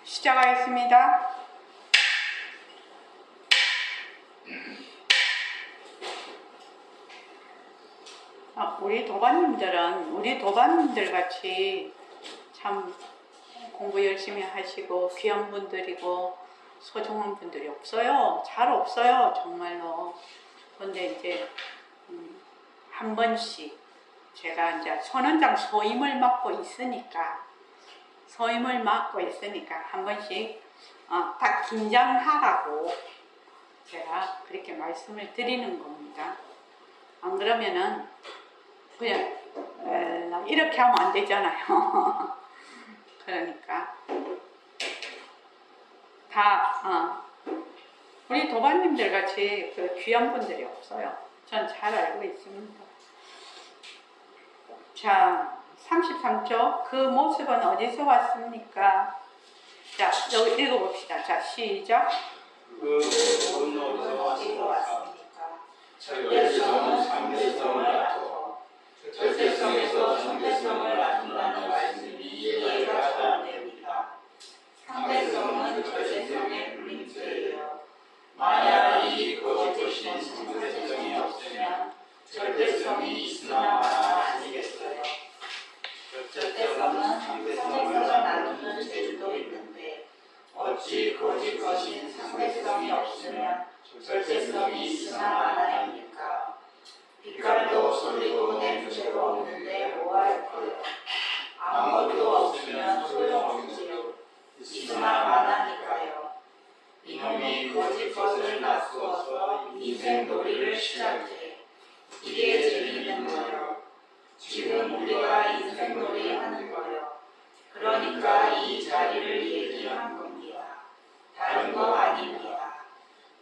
시작하겠습니다. 우리 도반님들 같이 참 공부 열심히 하시고 귀한 분들이고 소중한 분들이 없어요. 잘 없어요. 정말로. 근데 이제 한 번씩 제가 이제 선원장 소임을 맡고 있으니까 한 번씩 다 긴장하라고 제가 그렇게 말씀을 드리는 겁니다. 안 그러면은 그냥 이렇게 하면 안 되잖아요. 그러니까 다 우리 도반님들 같이 그 귀한 분들이 없어요. 전 잘 알고 있습니다. 자, 33쪽 그 모습은 어디서 왔습니까? 자, 여기 읽어봅시다. 자, 시작. 그 모습은 어디서 왔습니까? 절대성은 상대성을 낳고 절대성에서 상대성을 낳는다는 말씀이 이해가 잘 안 됩니다. 상대성은 절대성의 불림체예요. 만약 이 거짓것인 상대성이 없으면 절대성이 있으나 마나 아니겠어요. 절대성은 상대성을 나누는 재주도 있는데 어찌 거짓것인 상대성이 없으면 절대성이 있으나 마나입니까? 빛깔도 소리도 냄새도 없는데 뭐할 거요? 아무것도 없으면 소용없지요. 있으나 마나니까요. 이놈이 거짓것을 낯수어서 인생놀이를 시작해. 이게 재미있는 거요. 지금 우리가 인생놀이 하는 거요. 그러니까 이 자리를 얘기한 겁니다. 다른 거 아닙니다.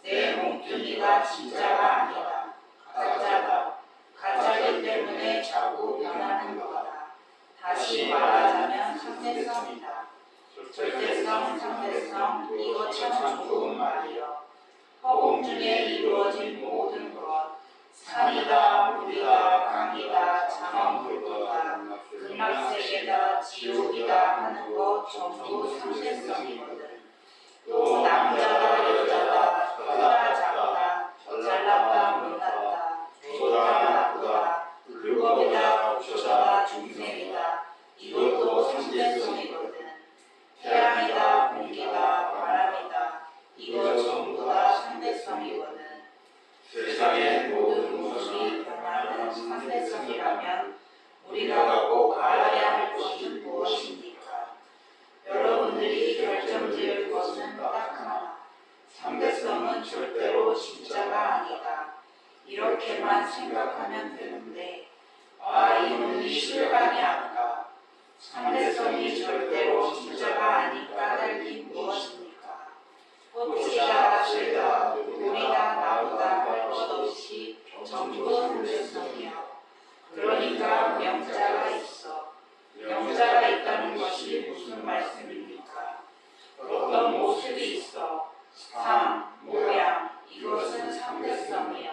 내 몸뚱이가 진짜가 아니다. 가짜다. 가짜기 때문에 자꾸 변하는 거다. 다시 말하자면 상대성이다. 절대성, 상대성, 이거 참 좋은 말이요. 허공 중에 이루어진 모든 것, 산이다, 물이다, 강이다, 장엄불도다, 극락세계다, 지옥이다 하는 것 전부 상대성이거든. 또 남자다, 여자다, 크다, 작다, 잘났다, 못났다, 좋다, 나쁘다, 불법이다, 부처다, 중생이다, 이것도 상대성이거든. 태양이다, 공기다, 바람이다, 이거 전부 다 상대성이거든. 세상의 모든 것이 변하는 상대성이라면 우리가 꼭 알아야 할 것은 무엇입니까? 여러분들이 결정지을 것은 딱 하나. 상대성은 절대로 진짜가 아니다. 이렇게만 생각하면 되는데 이놈이 실감이 안 가. 상대성이 절대로 진짜가 아닌 까닭이 무엇입니까? 꽃이다, 실다, 물이다, 나무다 할 것 없이 전부 상대성이요. 그러니까 명자가 있어. 명자가 있다는 것이 무슨 말씀입니까? 어떤 모습이 있어. 상, 모양, 이것은 상대성이요.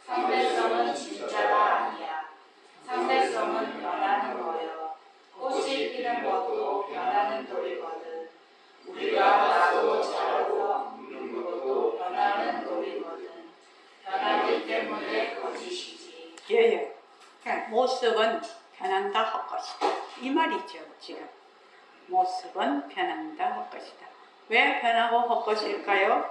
상대성은 진짜가 아니야. 상대성은 변하는 거요. 꽃이 피는 것도 변하는 돌이거든. 우리가 나도 자라고 묻는 것도 변하는 돌이거든. 변하기 때문에 거짓이지. 예. 그러니까 모습은 변한다 할 것이다. 이 말이죠, 지금. 모습은 변한다 할 것이다. 왜 변하고 할 것일까요?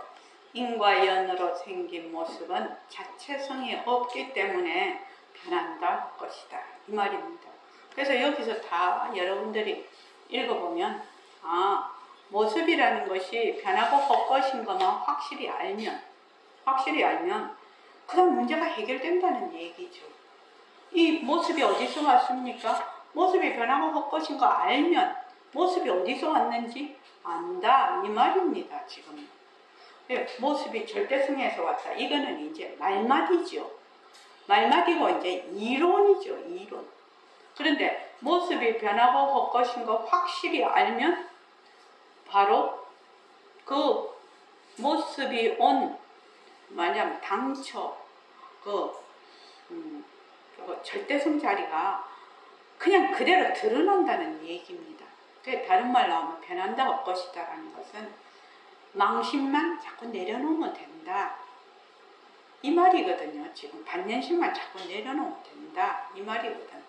인과 연으로 생긴 모습은 자체성이 없기 때문에 변한다 할 것이다. 이 말입니다. 그래서 여기서 다 여러분들이 읽어보면 모습이라는 것이 변하고 할 것인 것만 확실히 알면 그럼 문제가 해결된다는 얘기죠. 이 모습이 어디서 왔습니까? 모습이 변하고 할 것인 거 알면 모습이 어디서 왔는지 안다 이 말입니다. 지금 모습이 절대성에서 왔다. 이거는 이제 말마디죠. 말마디고 이제 이론이죠. 이론. 그런데 모습이 변하고 할 것인 거 확실히 알면 바로 그 모습이 온 만약 당초 그 절대성 자리가 그냥 그대로 드러난다는 얘기입니다. 그 다른 말로 하면 변한다 헛것이다라는 것은 망심만 자꾸 내려놓으면 된다. 이 말이거든요. 지금 반년심만 자꾸 내려놓으면 된다. 이 말이거든.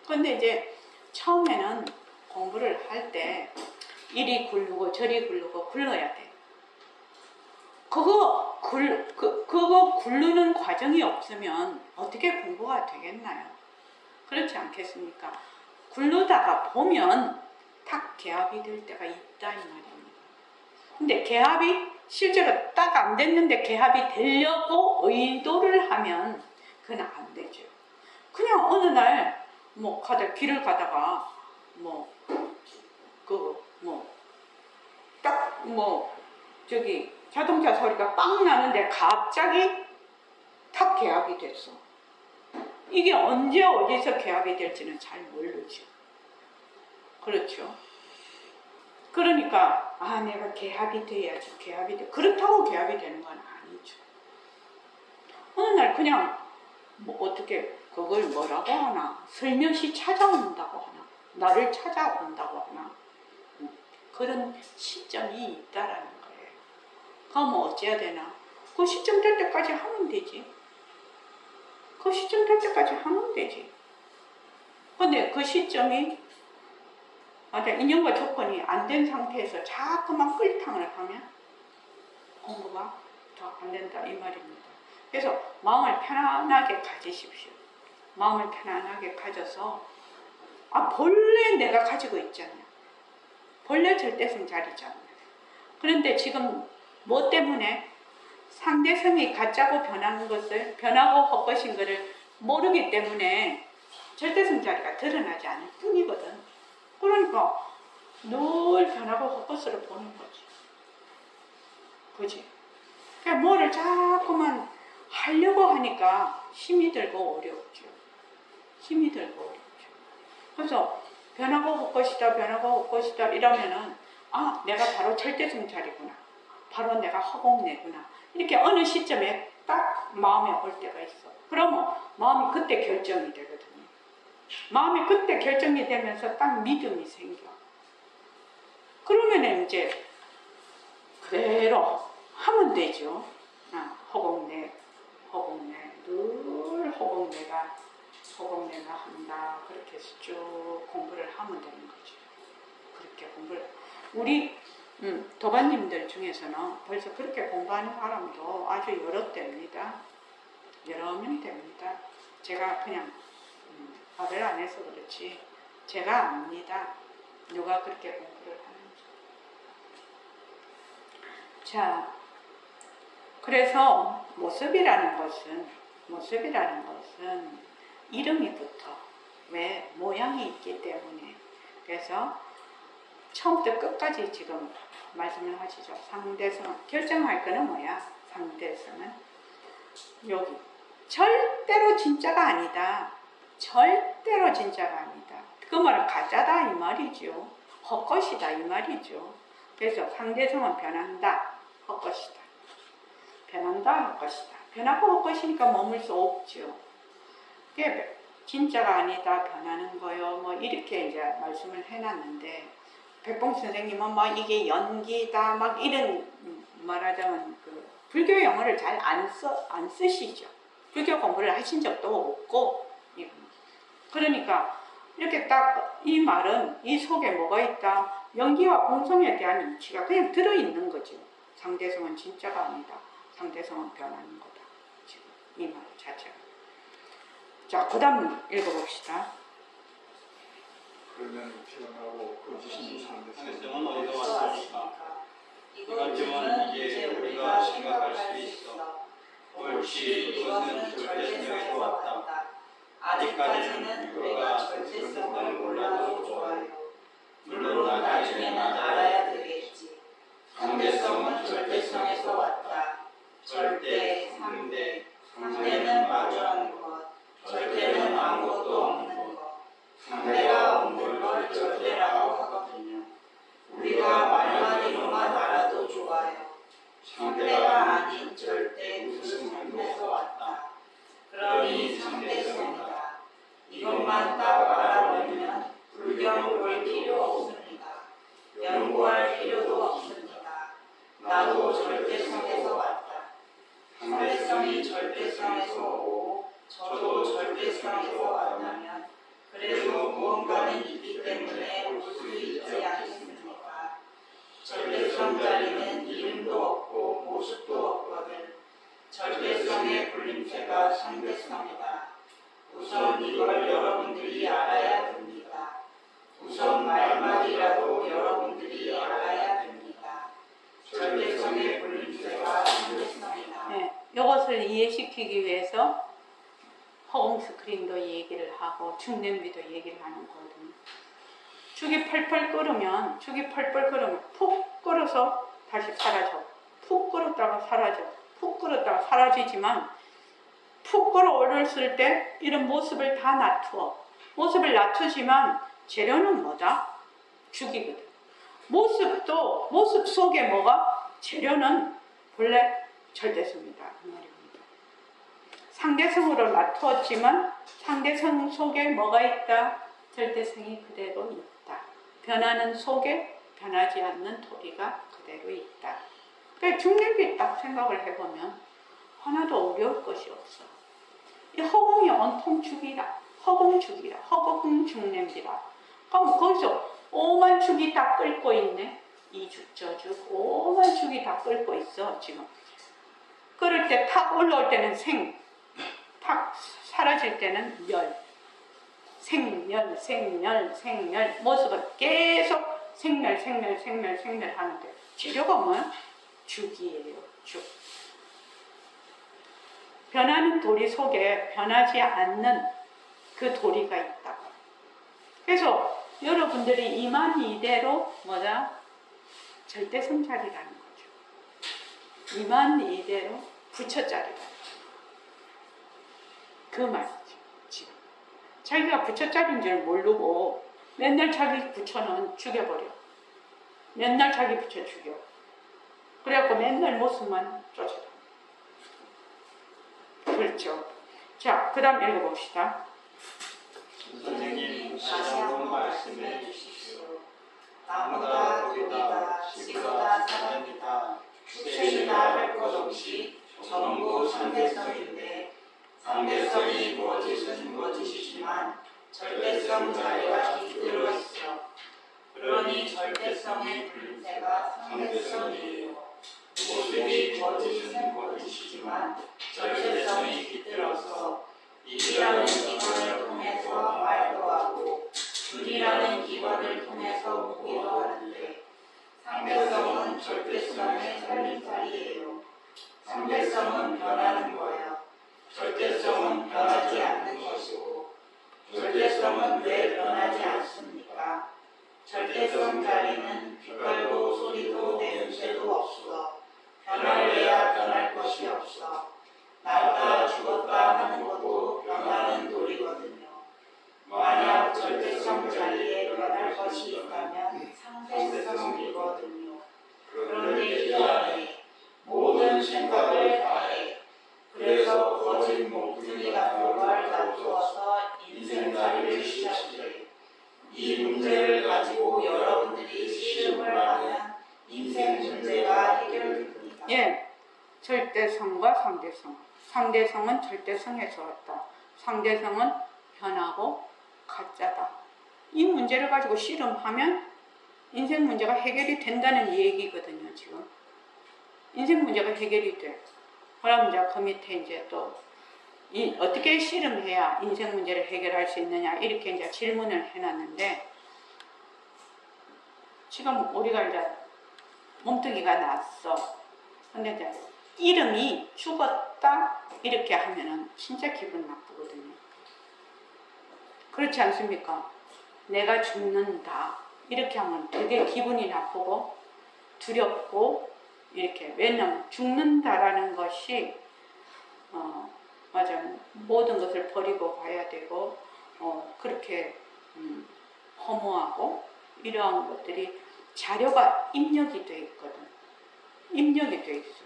근데 이제 처음에는 공부를 할 때 이리 굴르고 저리 굴르고 굴러야 돼. 그거 굴르는 과정이 없으면 어떻게 공부가 되겠나요? 그렇지 않겠습니까? 굴르다가 보면 탁 개합이 될 때가 있다 이 말입니다. 근데 개합이 실제로 딱 안 됐는데 개합이 되려고 의도를 하면 그건 안 되죠. 그냥 어느 날 뭐 길을 가다가 저기 자동차 소리가 빵 나는데 갑자기 탁 개합이 됐어. 이게 언제 어디서 개합이 될지는 잘 모르죠. 그렇죠. 그러니까 내가 개합이 돼야지. 개합이 돼. 그렇다고 개합이 되는 건 아니죠. 어느 날 그냥 어떻게 그걸 뭐라고 하나, 슬며시 찾아온다고 하나, 나를 찾아온다고 하나, 그런 시점이 있다라는 거예요. 그럼 어찌해야 되나? 그 시점 될 때까지 하면 되지. 그 시점 될 때까지 하면 되지. 근데 그 시점이 인연과 조건이 안 된 상태에서 자꾸만 끌탕을 하면 공부가 더 안 된다 이 말입니다. 그래서 마음을 편안하게 가지십시오. 마음을 편안하게 가져서 본래 내가 가지고 있잖아요. 본래 절대성 자리잖아요. 그런데 지금 뭐 때문에 상대성이 가짜고 변하고 헛것인 것을 모르기 때문에 절대성 자리가 드러나지 않을 뿐이거든. 그러니까 늘 변하고 헛것으로 보는 거지. 그지? 그러니까 뭐를 자꾸만 하려고 하니까 힘이 들고 어렵죠. 힘이 들고 어렵죠. 그래서 변하고 헛것이다 이러면은 내가 바로 절대성 자리구나. 바로 내가 허공내구나. 이렇게 어느 시점에 딱 마음에 올 때가 있어. 그러면 마음이 그때 결정이 되거든요. 마음이 그때 결정이 되면서 딱 믿음이 생겨. 그러면 이제 그대로 하면 되죠. 허공내, 늘 허공내가 한다. 그렇게 해서 쭉 공부를 하면 되는 거죠. 그렇게 공부를. 우리 도반님들 중에서는 벌써 그렇게 공부하는 사람도 아주 여러 됩니다. 여러 명 됩니다. 제가 그냥 말을 안 해서 그렇지 제가 압니다. 누가 그렇게 공부를 하는지. 자, 그래서 모습이라는 것은 이름이 붙어. 왜? 모양이 있기 때문에. 그래서 처음부터 끝까지 지금 말씀을 하시죠. 상대성. 결정할 거는 뭐야? 상대성은 여기. 절대로 진짜가 아니다. 절대로 진짜가 아니다. 그 말은 가짜다 이 말이죠. 헛것이다 이 말이죠. 그래서 상대성은 변한다. 헛것이다. 변한다. 헛것이다. 변하고 헛것이니까 머물 수 없죠. 그게 진짜가 아니다. 변하는 거요. 이렇게 이제 말씀을 해놨는데 백봉 선생님은 이게 연기다 이런 말하자면 불교 용어를 잘 안 쓰시죠. 불교 공부를 하신 적도 없고 그러니까 이렇게 딱 이 말은 이 속에 뭐가 있다. 연기와 공성에 대한 이치가 그냥 들어있는 거죠. 상대성은 진짜가 아니다. 상대성은 변하는 거다. 지금 이 말 자체가. 자, 그 다음 읽어봅시다. 그러면 변하고 거짓이 상대성은 어디서 왔습니까? 이것은 이제 우리가 생각할 수 있어. 옳지, 이것은 절대성에서 왔다. 아직까지는 우리가 절대성을 몰라도 좋아요. 물론 나중에는 알아야 되겠지. 상대성은 절대성에서 왔다. 절대, 상대, 상대는 마주하는 것, 절대는 아무것도 없는 것, 상대가 없는 걸 절대라고 하거든요. 우리가 말만으로만 알아도 좋아요. 상대가 아닌 절대 무슨 상대에서 왔다. 그러니 상대성이다. 이것만 딱 알아보면 불경을 볼 필요 없습니다. 나도 절대성에서 왔다. 상대성이 절대성에서 오고 저도 절대성에서 왔다면 그래도 무언가는 있기 때문에 올 수 있지 않겠습니까? 절대성 자리는 이름도 없고 모습도 없거든. 절대성의 굴림체가 상대성이다. 우선 이걸 여러분들이 알아야 됩니다. 우선 말만이라도 여러분들이 알아야 됩니다. 절대성의 굴림체가 상대성이다. 네, 이것을 이해시키기 위해서 허공 스크린도 얘기를 하고 중냄비도 얘기를 하는 거거든요. 죽이 펄펄 끓으면 푹 끓어서 다시 사라져. 푹 끓었다가 사라져. 푹 끓었다가 사라지지만 푹 끓어올렸을 때 이런 모습을 다 놔두어. 모습을 놔두지만 재료는 뭐다? 죽이거든. 모습 속에 뭐가? 재료는 본래 절대성이다. 이 말입니다. 상대성으로 놔두었지만 상대성 속에 뭐가 있다? 절대성이 그대로 있다. 변하는 속에 변하지 않는 도리가 그대로 있다. 그러니까 중력이 딱 생각을 해보면 하나도 어려울 것이 없어. 이 허공이 온통 죽이라. 허공죽이라. 허공중냄비라. 그럼 거기서 오만 죽이 다 끓고 있네. 이 죽, 저 죽, 오만 죽이 다 끓고 있어, 지금. 끓을 때 탁 올라올 때는 생, 탁 사라질 때는 멸. 생멸, 생멸, 생멸. 모습은 계속 생멸 하는데 재료가 뭐야? 죽이에요, 죽. 변하는 도리 속에 변하지 않는 그 도리가 있다고. 그래서 여러분들이 이만 이대로 뭐다? 절대성 자리라는 거죠. 이만 이대로 부처 자리라는 거죠. 그 말이죠. 지금 자기가 부처 자리인 줄 모르고 맨날 자기 부처는 죽여버려. 맨날 자기 부처 죽여. 그래갖고 맨날 모습만 쫓아다. 그렇죠. 자, 그 다음 읽어봅시다. 선생님, 다시 한번 말씀해 주십시오. 나무다, 돌이다, 지구다, 사람이다, 축생이다 할 것 없이 전부 상대성인데 상대성이 거짓은 거짓이지만 절대성 자리가 깃들어 있어. 그러니 절대성의 굴림체가 상대성이에요. 모습이 거짓은 거짓이지만 절대성이 깃들어서 이라는 기본을 통해서 말도 하고 줄이라는 기본을 통해서 묻기도 하는데 상대성은 절대성의 살림살이에요. 상대성은 변하는 거야. 절대성은 변하지 않는 것이고 절대성은 왜 변하지 않습니까? 절대성 자리는 빛깔도 소리도 냄새도 없어. 변할래야 변할 것이 없어. 날다 죽었다 하는 것도 변하는 도리거든요. 만약 절대성 자리에 변할 것이 있다면 상대성이거든요. 그런데 이 안에 모든 생각을 다해. 그래서 거짓 몽둥이 같은 걸 놔두어서 인생 자리를 시작해. 이 문제를 가지고 여러분들이 실험을 하면 인생 문제가 해결됩니다. 예, 절대성과 상대성. 상대성은 절대성에서 왔다. 상대성은 변하고 가짜다. 이 문제를 가지고 실험하면 인생 문제가 해결이 된다는 얘기거든요, 지금. 인생 문제가 해결이 돼. 그럼 이제 그 밑에 이제 또 어떻게 실험해야 인생 문제를 해결할 수 있느냐 이렇게 이제 질문을 해놨는데 지금 우리가 이제 몸뚱이가 났어. 근데 이제 이름이 죽었다 이렇게 하면은 진짜 기분 나쁘거든요. 그렇지 않습니까? 내가 죽는다 이렇게 하면 되게 기분이 나쁘고 두렵고 이렇게. 왜냐면 죽는다라는 것이 맞아, 모든 것을 버리고 가야 되고 그렇게 허무하고 이러한 것들이 자료가 입력이 돼 있거든. 입력이 돼 있어.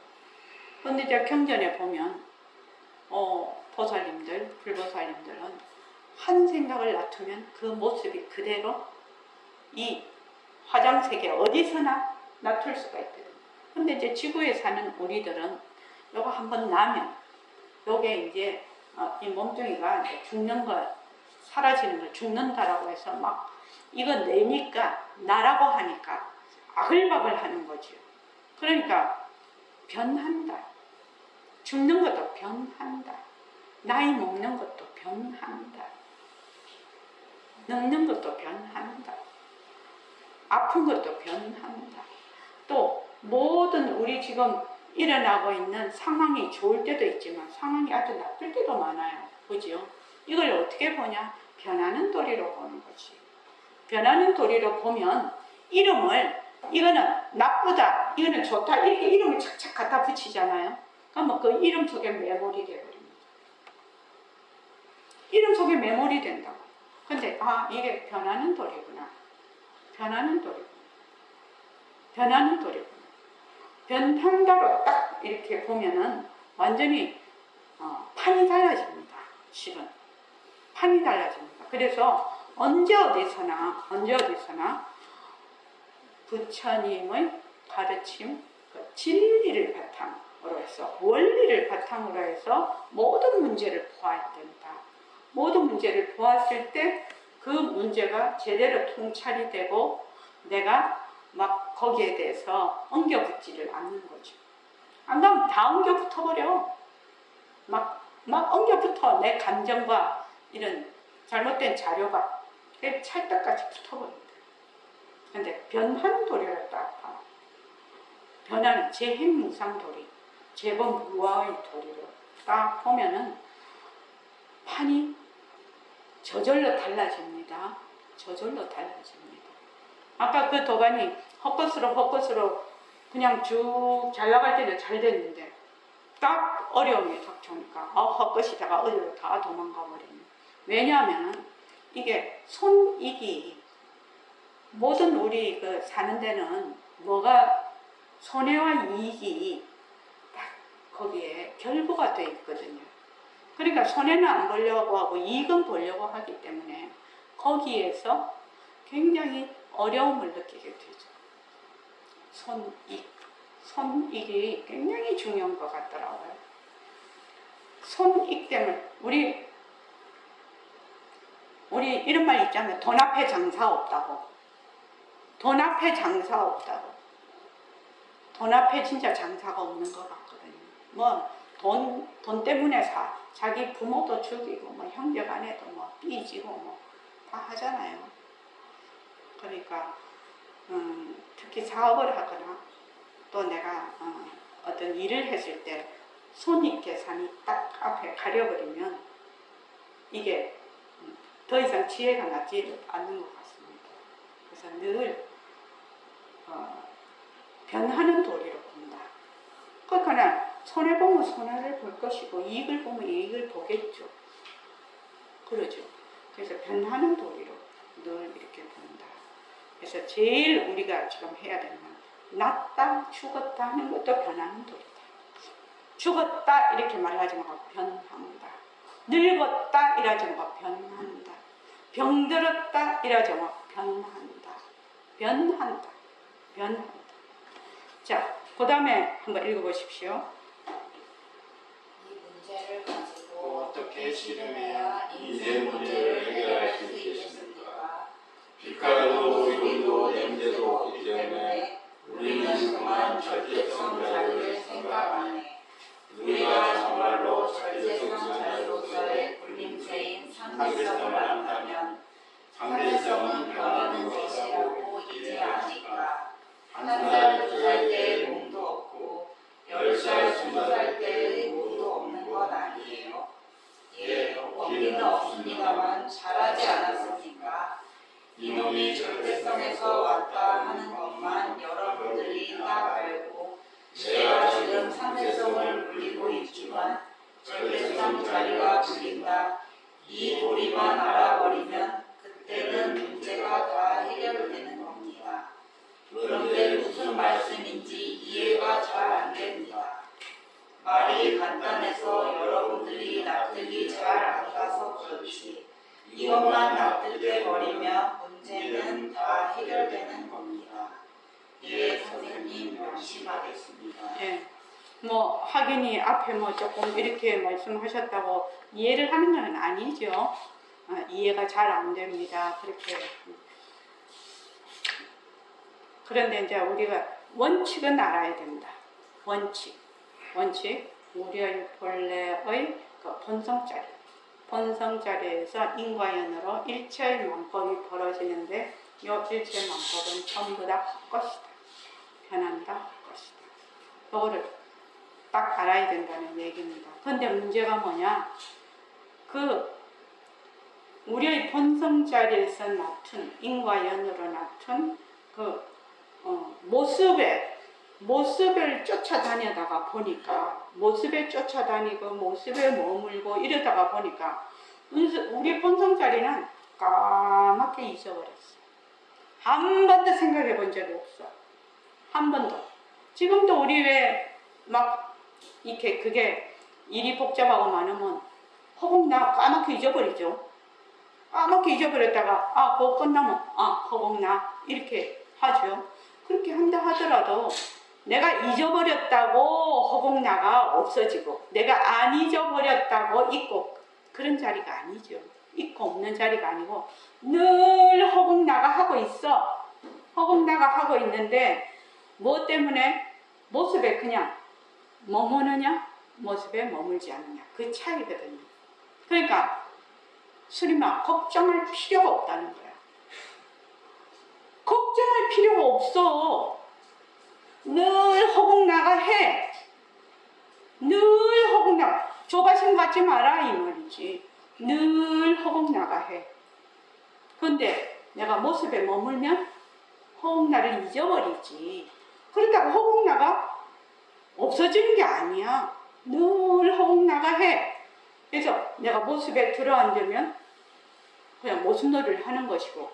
그런데 이제 경전에 보면 보살님들, 불보살님들은 한 생각을 놔두면 그 모습이 그대로 이 화장세계 어디서나 놔둘 수가 있거든. 근데 이제 지구에 사는 우리들은 요거 한번 나면 요게 이제 이 몸뚱이가 이제 죽는 거, 사라지는 거, 죽는다라고 해서 막 이거 내니까 나라고 하니까 아글바글 하는 거죠. 그러니까 변한다. 죽는 것도 변한다. 나이 먹는 것도 변한다. 늙는 것도 변한다. 아픈 것도 변한다. 또 모든 우리 지금 일어나고 있는 상황이 좋을 때도 있지만 상황이 아주 나쁠 때도 많아요. 그죠? 이걸 어떻게 보냐? 변하는 도리로 보는 거지. 변하는 도리로 보면 이름을 이거는 나쁘다, 이거는 좋다 이렇게 이름을 착착 갖다 붙이잖아요. 그러면 그 이름 속에 메모리 되어버립니다. 이름 속에 메모리 된다고. 근데 이게 변하는 도리구나. 변하는 도리구나. 변하는 도리구나. 변한다로 딱 이렇게 보면은 완전히 판이 달라집니다. 실은 판이 달라집니다. 그래서 언제 어디서나 부처님의 가르침, 그 진리를 바탕으로 해서 원리를 바탕으로 해서 모든 문제를 보아야 된다. 모든 문제를 보았을 때 그 문제가 제대로 통찰이 되고 내가 막 거기에 대해서 엉겨붙지를 않는 거죠. 안 그러면 다 엉겨붙어버려. 막 엉겨붙어. 내 감정과 이런 잘못된 자료가 찰떡같이 붙어버린다. 근데 변하는 도리를 딱 봐. 변하는 재행무상도리, 재범무화의 도리를 딱 보면은 판이 저절로 달라집니다. 저절로 달라집니다. 아까 그 도반이 헛것으로 그냥 쭉 잘 나갈 때는 잘 됐는데 딱 어려움이 닥쳐오니까 헛것이다가 어디로 다 도망가 버리네. 왜냐하면 이게 손익이 모든 우리 그 사는 데는 뭐가 손해와 이익이 딱 거기에 결부가 돼 있거든요. 그러니까 손해는 안 보려고 하고 이익은 보려고 하기 때문에 거기에서 굉장히 어려움을 느끼게 되죠. 손익이 굉장히 중요한 것 같더라고요. 손익 때문에 우리 이런 말 있잖아요. 돈 앞에 장사 없다고. 돈 앞에 장사 없다고. 돈 앞에 진짜 장사가 없는 것 같거든요. 뭐 돈 때문에 자기 부모도 죽이고 뭐 형제간에도 뭐 삐지고 뭐 다 하잖아요. 그러니까 특히 사업을 하거나 또 내가 어떤 일을 했을 때 손익계산이 딱 앞에 가려버리면 이게 더 이상 지혜가 나지 않는 것 같습니다. 그래서 늘 변하는 도리로 본다. 그러니까 손해보면 손해를 볼 것이고 이익을 보면 이익을 보겠죠. 그러죠. 그래서 변하는 도리로 늘 이렇게 본다. 그래서 제일 우리가 지금 해야 되는 건 낫다, 죽었다 하는 것도 변하는 도리다. 죽었다 이렇게 말하지 말고 변한다. 늙었다 이러지 말고 변한다. 병들었다 이러지 말고 변한다. 변한다. 변한다. 자, 그 다음에 한번 읽어보십시오. 이 문제를 가지고 어떻게 실행해야 인생 문제를 해결할 수 있겠습니까? 빛깔도 우리도 냄새도 없기 때문에 때문에 우리는 그만 절대성 자료를 생각 안 해. 우리가 정말로 절대성 자료로서의 불림체인 상대성을 안다면 상대성은 변하는 것이라고 이제 아니까. 1살, 2살 때의 몸도 없고 10살, 20살 때의 몸도 없는 것 아니에요? 예, 없기는 없습니다만 잘하지 않았습니까? 이놈이 절대성에서 왔다 하는 것만 여러분들이 딱 알고 내가 지금 상대성을 불리고 있지만 절대성 자리가 불린다. 이 도리만 알아버리면 그때는 문제가 다 해결되는 겁니다. 그런데 무슨 말씀인지 이해가 잘 안 됩니다. 말이 간단해서 여러분들이 납득이 잘 안 가서 그렇지. 이것만 납득해버리면 문제는 다 해결되는 겁니다. 예, 선생님. 안심하겠습니다. 예. 뭐 확인이 앞에 뭐 조금 이렇게 말씀하셨다고 이해를 하는 건 아니죠. 이해가 잘 안 됩니다. 그렇게. 그런데 이제 우리가 원칙은 알아야 된다. 원칙. 우리의 본래의 그 본성자리에서 인과연으로 일체의 만법이 벌어지는데 이 일체의 만법은 전부 다 헛것이다. 변한다. 헛것이다. 이거를 딱 알아야 된다는 얘기입니다. 그런데 문제가 뭐냐? 우리의 본성자리에서 나툰 인과연으로 나툰 모습을 쫓아다니다가 보니까 모습에 쫓아다니고 모습에 머물고 이러다가 보니까 우리 본성자리는 까맣게 잊어버렸어. 한 번도 생각해 본 적이 없어. 한 번도. 지금도 우리 왜 막 이렇게 그게 일이 복잡하고 많으면 허공나 까맣게 잊어버리죠. 까맣게 잊어버렸다가 그거 끝나면 허공나 이렇게 하죠. 그렇게 한다 하더라도 내가 잊어버렸다고 허공나가 없어지고 내가 안 잊어버렸다고 있고 그런 자리가 아니죠. 있고 없는 자리가 아니고 늘 허공나가 하고 있어. 허공나가 하고 있는데 뭐 때문에 모습에 그냥 머무느냐 모습에 머물지 않느냐 그 차이거든요. 그러니까 수리마 걱정할 필요가 없다는 거야. 걱정할 필요가 없어. 늘 허공나가 해. 늘 허공나가. 조바심 갖지 마라 이 말이지. 늘 허공나가 해. 그런데 내가 모습에 머물면 허공나를 잊어버리지. 그렇다고 허공나가 없어지는 게 아니야. 늘 허공나가 해. 그래서 내가 모습에 들어앉으면 그냥 모습놀이를 하는 것이고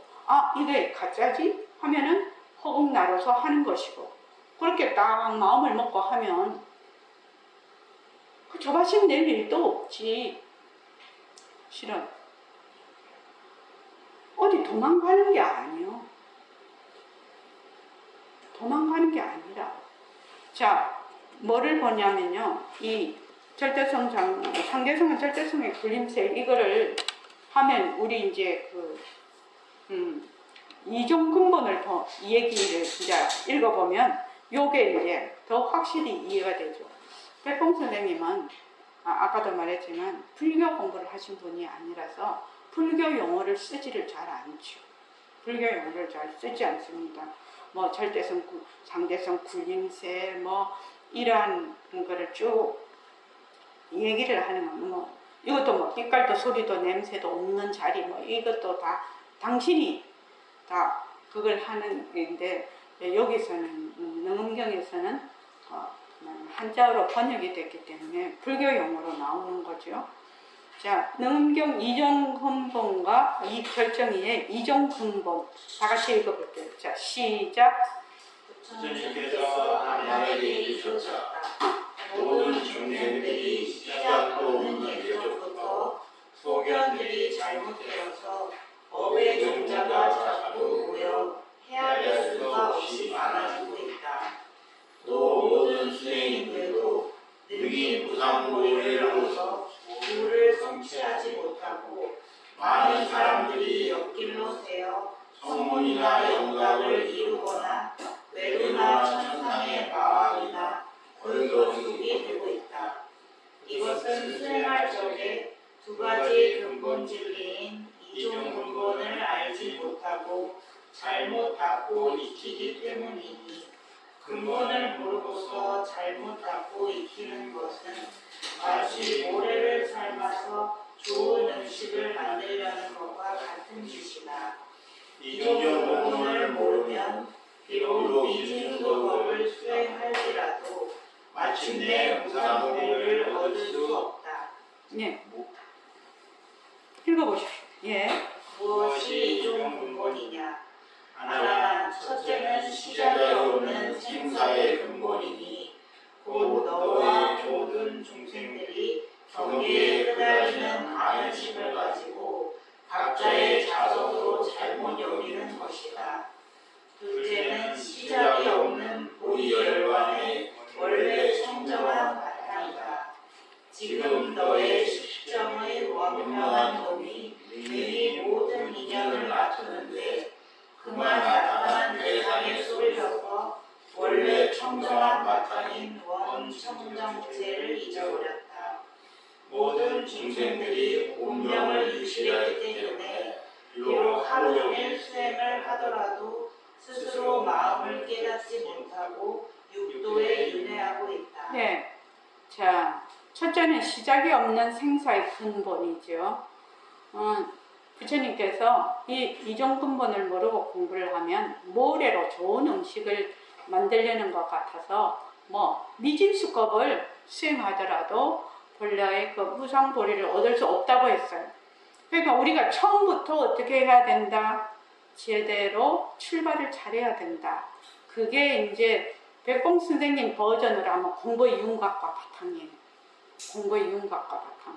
이게 가짜지? 하면은 허공나로서 하는 것이고 그렇게 딱 마음을 먹고 하면 그 조바심 낼 일도 없지. 실은 어디 도망가는 게 아니요. 도망가는 게 아니라 자 뭐를 보냐면요. 이 절대성 상대성은 절대성의 굴림체 이거를 하면 우리 이제 이종 근본을 더 이 얘기를 이제 읽어보면 요게 이제 더 확실히 이해가 되죠. 백봉 선생님은 아까도 말했지만 불교 공부를 하신 분이 아니라서 불교 용어를 쓰지를 잘 않죠. 불교 용어를 잘 쓰지 않습니다. 뭐 절대성, 상대성, 굴림세 뭐 이러한 거를 쭉 얘기를 하는 건 뭐 이것도 뭐 빛깔도 소리도 냄새도 없는 자리 뭐 이것도 다 당신이 다 그걸 하는 건데 여기서는 능엄경에서는 한자어로 번역이 됐기 때문에 불교 용어로 나오는 거죠. 자, 능엄경 이종근본과 이 결정이의 이종근본 다 같이 읽어볼게요. 자, 시작. 부처님께서 하나를 이루셨다. 모든 중생들이 시작도 없는 예조부터 소견들이 잘못되어서 법의 종자가 자꾸 모여 헤아릴 수가 없이 많아지고 있다. 또 모든 수행인들도 능히 무상무의로서 부를 성취하지 못하고 많은 사람들이 옆길로 새어 성문이나 영각을 이루거나 외루나 천상의 마왕이나 권소숙이 되고 있다. 이것은 수행할 적에 두 가지 근본 진리인 이종 근본을 알지 못하고 잘못 닫고 익히기 때문이니 근본을 모르고서 잘못 닫고 익히는 것은 마치 모래를 삶아서 좋은 음식을 만들려는 것과 같은 짓이다. 이종 근본을 모르면 비록 이중도법을 수행할지라도 마침내 무상무를 얻을 수 없다. 네. 읽어보십시오. 예. 무엇이 이종 근본이냐? 하나, 첫째는 시작이 없는 생사의 근본이니 곧 너와 모든 중생들이 경계에 끄달리는 관심을 가지고 각자의 자성으로 잘못 여기는 것이다. 둘째는 시작이 없는 보이열과 청정한 바탕인 원청정체를 잊어버렸다. 모든 중생들이 운명을 유실했기 때문에 비록 하루 종일 수행을 하더라도 스스로 마음을 깨닫지 못하고 육도에 윤회하고 있다. 네. 자, 첫째는 시작이 없는 생사의 근본이죠. 부처님께서 이 이종근본을 모르고 공부를 하면 모래로 좋은 음식을 만들려는 것 같아서 미진수급을 수행하더라도 본래의 그 무상보리를 얻을 수 없다고 했어요. 그러니까 우리가 처음부터 어떻게 해야 된다? 제대로 출발을 잘해야 된다. 그게 이제 백봉 선생님 버전으로 하면 공부의 윤곽과 바탕이에요. 공부의 윤곽과 바탕.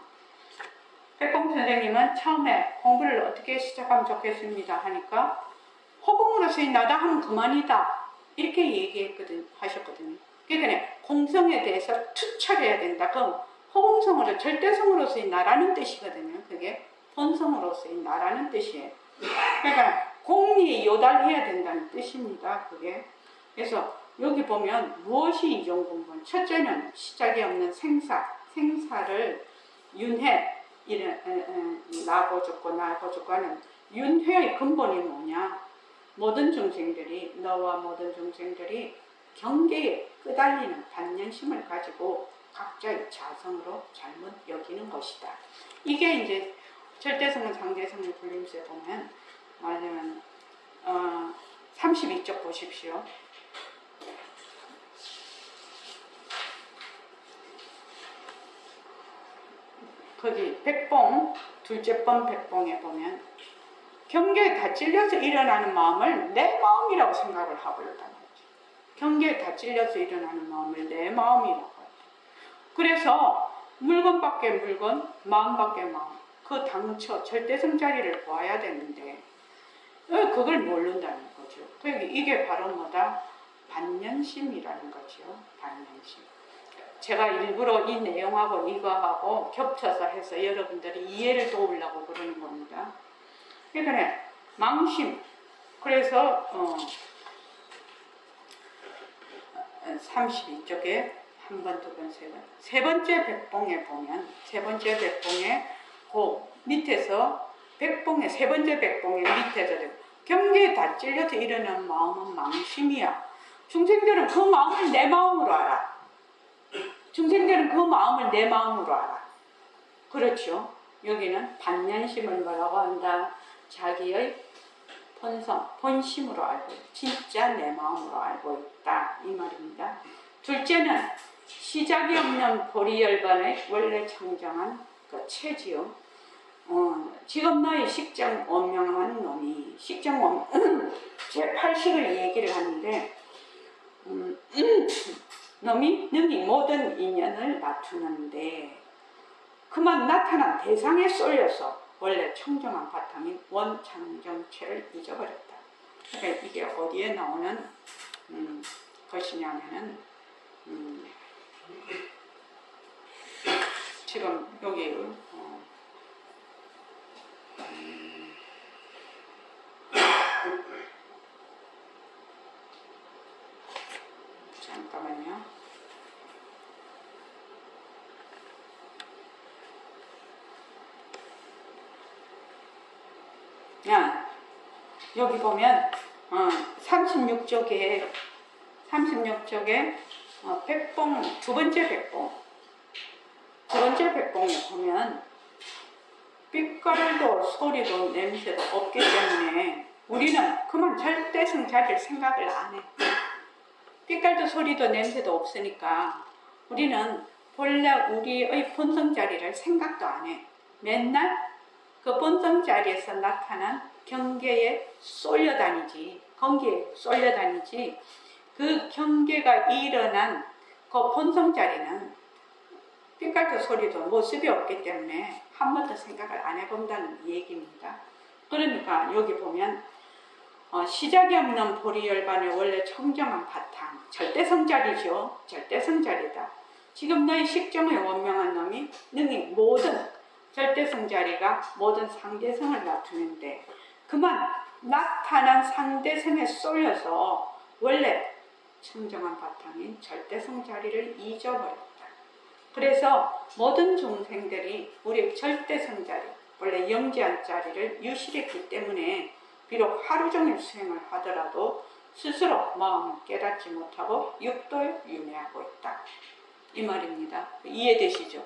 백봉 선생님은 처음에 공부를 어떻게 시작하면 좋겠습니다 하니까 허공으로서의 나다 하면 그만이다 이렇게 하셨거든요. 그러니까 공성에 대해서 투철해야 된다. 그럼 허공성으로 절대성으로서의 나라는 뜻이거든요. 그게 본성으로서의 나라는 뜻이에요. 그러니까 공리에 요달해야 된다는 뜻입니다. 그게. 그래서 여기 보면 무엇이 이종근본? 첫째는 시작이 없는 생사를 윤회, 나고 죽고 나고 죽고 하는 윤회의 근본이 뭐냐? 모든 중생들이, 너와 모든 중생들이 경계에 끄달리는 반연심을 가지고 각자의 자성으로 잘못 여기는 것이다. 이게 이제 절대성은 상대성을 불림수에 보면 말하자면 32쪽 보십시오. 거기 백봉, 둘째 번 백봉에 보면 경계에 다 찔려서 일어나는 마음을 내 마음이라고 생각을 하고 있다는 거죠. 경계에 다 찔려서 일어나는 마음을 내 마음이라고 해요. 그래서 물건 밖에 물건, 마음 밖에 마음, 그 당처 절대성 자리를 보아야 되는데 그걸 모른다는 거죠. 이게 바로 뭐다? 반연심이라는 거죠. 반연심. 제가 일부러 이 내용하고 이거하고 겹쳐서 해서 여러분들이 이해를 도우려고 그러는 겁니다. 그러니까 망심. 그래서 32쪽에 한 번, 두 번, 세 번. 세 번째 백봉에 보면 세 번째 백봉에 그 밑에서 백봉의 세 번째 백봉의 밑에서 경계에 다 찔려서 일어나는 마음은 망심이야. 중생들은 그 마음을 내 마음으로 알아. 중생들은 그 마음을 내 마음으로 알아. 그렇죠? 여기는 반연심을 뭐라고 한다? 자기의 본성, 본심으로 알고 있다. 진짜 내 마음으로 알고 있다. 이 말입니다. 둘째는 시작이 없는 보리열반의 원래 청정한 그 체지요. 지금 너의 식정 원명한 놈이 식정 원명 제8식을 얘기를 하는데 놈이 능히 모든 인연을 다투는데 그만 나타난 대상에 쏠려서 원래 청정한 바탕인 원창정체를 잊어버렸다. 그러니까 이게 어디에 나오는 것이냐면은 지금 여기 잠깐만요. 여기 보면 36쪽에 백봉 두 번째 백봉에 보면 빛깔도 소리도 냄새도 없기 때문에 우리는 그만 절대성 자리를 생각을 안 해. 빛깔도 소리도 냄새도 없으니까 우리는 본래 우리의 본성 자리를 생각도 안 해. 맨날 그 본성 자리에서 나타난 경계에 쏠려다니지. 경계에 쏠려다니지. 그 경계가 일어난 그 본성 자리는 빛깔도 소리도 모습이 없기 때문에 한 번도 생각을 안 해본다는 얘기입니다. 그러니까 여기 보면 시작이 없는 보리열반의 원래 청정한 바탕, 절대성 자리죠. 절대성 자리다. 지금 너의 식정의 원명한 놈이 능히 모든 절대성 자리가 모든 상대성을 나타내는데 그만 나타난 상대성에 쏠려서 원래 청정한 바탕인 절대성 자리를 잊어버렸다. 그래서 모든 중생들이 우리 절대성 자리, 원래 영지한 자리를 유실했기 때문에 비록 하루 종일 수행을 하더라도 스스로 마음을 깨닫지 못하고 육도에 윤회하고 있다. 이 말입니다. 이해되시죠?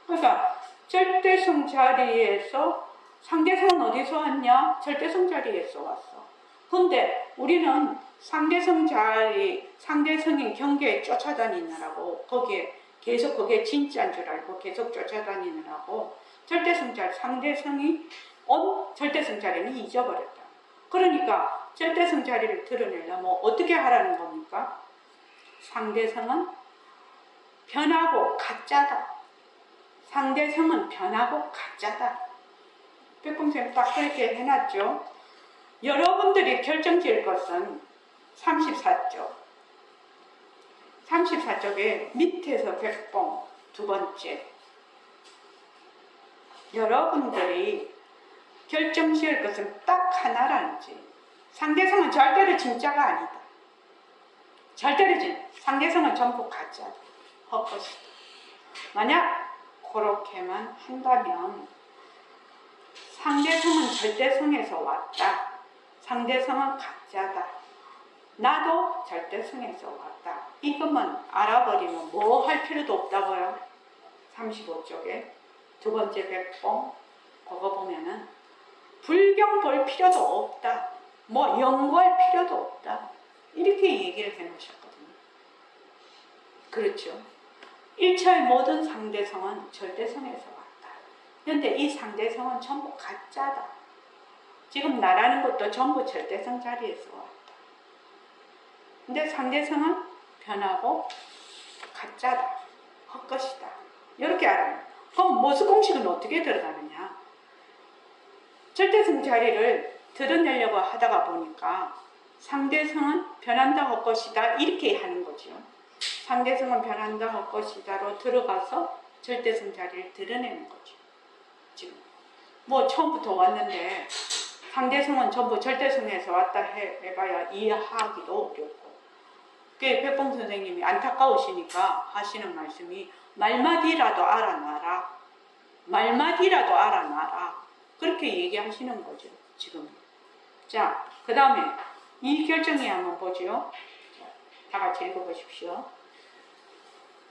그러니까 절대성 자리에서 상대성은 어디서 왔냐? 절대성 자리에서 왔어. 근데 우리는 상대성 자리, 상대성인 경계에 쫓아다니느라고 거기에 계속 그게 진짜인 줄 알고 계속 쫓아다니느라고 절대성 자리, 상대성이 온 절대성 자리는 잊어버렸다. 그러니까 절대성 자리를 드러내려면 어떻게 하라는 겁니까? 상대성은 변하고 가짜다. 상대성은 변하고 가짜다. 백봉쌤 딱 그렇게 해놨죠. 여러분들이 결정지을 것은 34쪽. 34쪽에 밑에서 백봉 두 번째. 여러분들이 결정지을 것은 딱 하나라는지. 상대성은 절대로 진짜가 아니다. 절대로 상대성은 전부 가짜다. 헛것이다. 만약 그렇게만 한다면 상대성은 절대성에서 왔다. 상대성은 가짜다. 나도 절대성에서 왔다. 이것만 알아버리면 뭐 할 필요도 없다고요. 35쪽에 두 번째 백봉 그거 보면은 불경 볼 필요도 없다. 뭐 연구할 필요도 없다. 이렇게 얘기를 해놓으셨거든요. 그렇죠. 1차의 모든 상대성은 절대성에서 왔다. 그런데 이 상대성은 전부 가짜다. 지금 나라는 것도 전부 절대성 자리에서 왔다. 근데 상대성은 변하고 가짜다. 헛것이다. 이렇게 알아요. 그럼 모수 공식은 어떻게 들어가느냐? 절대성 자리를 드러내려고 하다가 보니까 상대성은 변한다 헛것이다 이렇게 하는 거죠. 상대성은 변한다 헛것이다로 들어가서 절대성 자리를 드러내는 거죠. 지금 뭐 처음부터 왔는데 상대성은 전부 절대성에서 왔다 해봐야 이해하기도 어렵고, 그게 백봉 선생님이 안타까우시니까 하시는 말씀이 말마디라도 알아놔라. 말마디라도 알아놔라. 그렇게 얘기하시는 거죠. 지금. 자, 그 다음에 이 결정이 한번 보죠. 다 같이 읽어보십시오.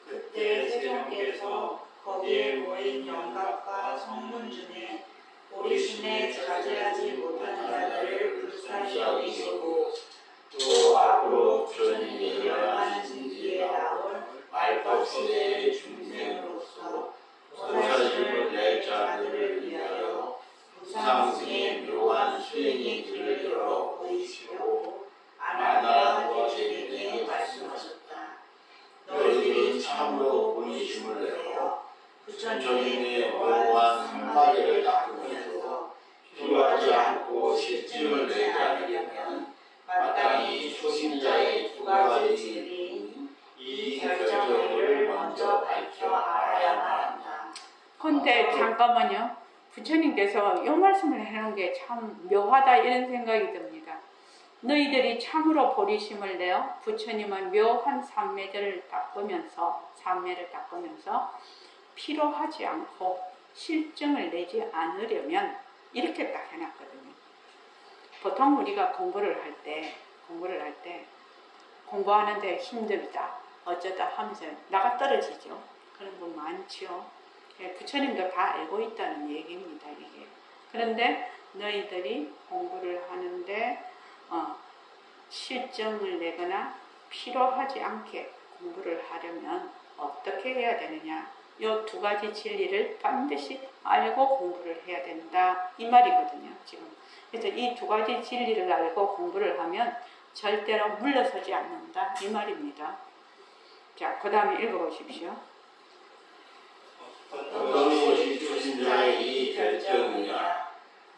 그때 세종께서 거기에 모인 영각과 성문 중에 오리심에 자제하지 못한 자들을 불쌍히 여기시고 또 앞으로 부처님이 열반신 뒤에 나올 말법 시대의 중생으로서 보살심을 낼 자들을 위하여 부상승의 묘한 수행의 길을 열어 보이시고 아나니아 너희에게 말씀하셨다. 너희들이 참으로 본심을 내어 부처님의 묘한 상마리를 닦으면서 필요하지 않고 실증을 내지 않으려면 마땅히 초심자의 두 가지 진리인 이 결정을 먼저 밝혀 알아야만 한다. 근데 잠깐만요. 부처님께서 이 말씀을 해놓은 게 참 묘하다 이런 생각이 듭니다. 너희들이 참으로 보리심을 내어 부처님은 묘한 삼매를 닦으면서 필요하지 않고 실증을 내지 않으려면 이렇게 딱 해놨거든요. 보통 우리가 공부를 할 때 공부하는데 힘들다 어쩌다 하면서 나가 떨어지죠. 그런 분 많죠. 부처님도 다 알고 있다는 얘기입니다. 이게. 그런데 너희들이 공부를 하는데 실증을 내거나 필요하지 않게 공부를 하려면 어떻게 해야 되느냐? 이 두 가지 진리를 반드시 알고 공부를 해야 된다 이 말이거든요. 지금. 그래서 이 두 가지 진리를 알고 공부를 하면 절대로 물러서지 않는다 이 말입니다. 자, 그 다음에 읽어보십시오. 어떤 것이 초신자의 이 결정이냐?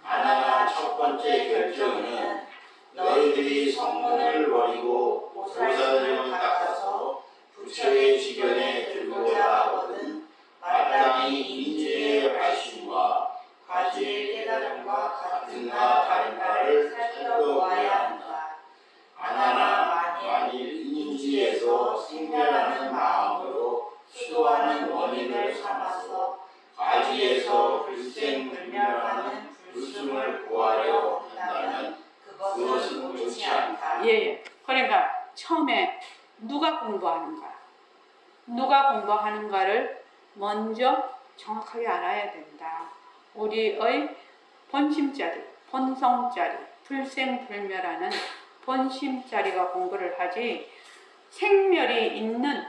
하나가 첫 번째 결정은 너희들이 성문을 버리고 보살심을 닦아서 부처의 지견에 들고자 하거든 마땅히 인지의 발심과 가지의 깨달음과 같은가 다른가를 살펴보아야 한다. 하나나 만일 누가 공부하는가? 누가 공부하는가를 먼저 정확하게 알아야 된다. 우리의 본심자리, 본성자리, 불생불멸하는 본심자리가 공부를 하지 생멸이 있는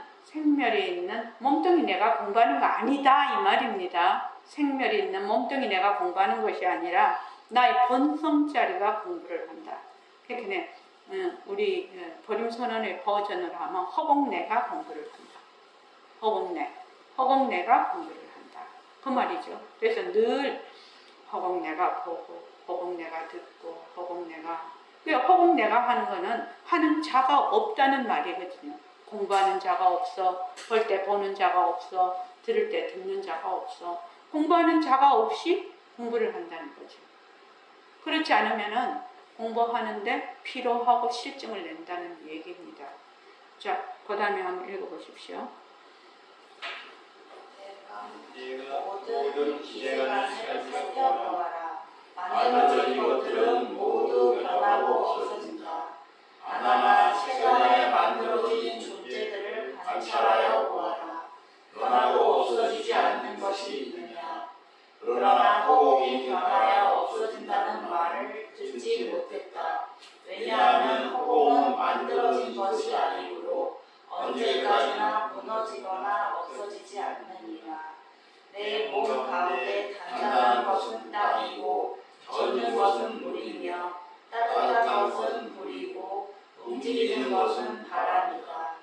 몸뚱이 내가 공부하는 거 아니다 이 말입니다. 생멸이 있는 몸뚱이 내가 공부하는 것이 아니라 나의 본성자리가 공부를 한다. 그렇게 우리 버림선언의 버전으로 하면 허공내가 공부를 한다. 허공내가 공부를 한다. 그 말이죠. 그래서 늘 허공내가 보고 허공내가 듣고 허공내가 하는 거는 하는 자가 없다는 말이거든요. 공부하는 자가 없어, 볼 때 보는 자가 없어, 들을 때 듣는 자가 없어. 공부하는 자가 없이 공부를 한다는 거죠. 그렇지 않으면은 공부하는데 피로하고 실증을 낸다는 얘기입니다. 자, 그 다음에 한번 읽어보십시오. 모든 기재간을 살펴보아라. 만들어진 것들은 모두 변하고 없어진다. 하나나 세간에 만들어진 존재들을 관찰하여 보아라. 변하고 없어지지 않는 것이 있느냐. 그러나 허공이 변하여 없어진다는 말을 듣지 못했다. 왜냐하면 허공은 만들어진 것이 아니므로 언제까지나 무너지거나 없어지지 않느니라. 내 몸 가운데 단단한 것은 땅이고 젖는 것은 물이며 따뜻한 것은 불이고 움직이는 것은 바람이다.